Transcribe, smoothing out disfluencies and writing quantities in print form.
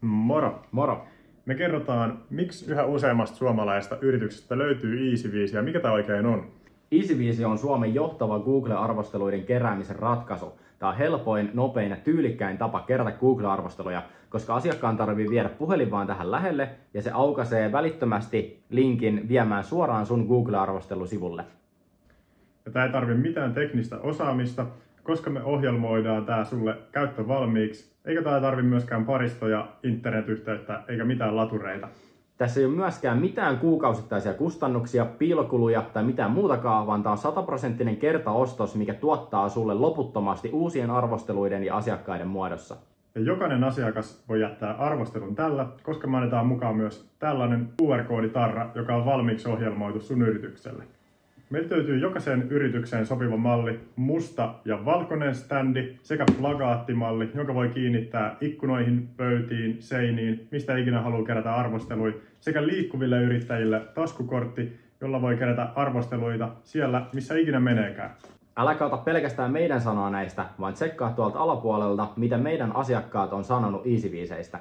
Moro! Moro! Me kerrotaan, miksi yhä useammasta suomalaisesta yrityksestä löytyy EasyViisi ja mikä tämä oikein on. EasyViisi on Suomen johtava Google-arvosteluiden keräämisen ratkaisu. Tämä on helpoin, nopein ja tyylikkäin tapa kerätä Google-arvosteluja, koska asiakkaan tarvii viedä puhelin vaan tähän lähelle ja se aukaisee välittömästi linkin viemään suoraan sun Google-arvostelusivulle. Ja tämä ei tarvitse mitään teknistä osaamista, koska me ohjelmoidaan tämä sulle käyttövalmiiksi, eikä tämä tarvitse myöskään paristoja, internetyhteyttä eikä mitään latureita. Tässä ei ole myöskään mitään kuukausittaisia kustannuksia, piilokuluja tai mitään muutakaan, vaan tämä on 100% kertaostos, mikä tuottaa sulle loputtomasti uusien arvosteluiden ja asiakkaiden muodossa. Ja jokainen asiakas voi jättää arvostelun tällä, koska me annetaan mukaan myös tällainen QR-kooditarra, joka on valmiiksi ohjelmoitu sun yritykselle. Meiltä löytyy jokaiseen yritykseen sopiva malli, musta ja valkoinen standi sekä plagaattimalli, jonka voi kiinnittää ikkunoihin, pöytiin, seiniin, mistä ikinä haluaa kerätä arvosteluita, sekä liikkuville yrittäjille taskukortti, jolla voi kerätä arvosteluita siellä, missä ikinä meneekään. Äläkä ota pelkästään meidän sanoa näistä, vaan tsekkaa tuolta alapuolelta, mitä meidän asiakkaat on sanonut EasyViiseistä.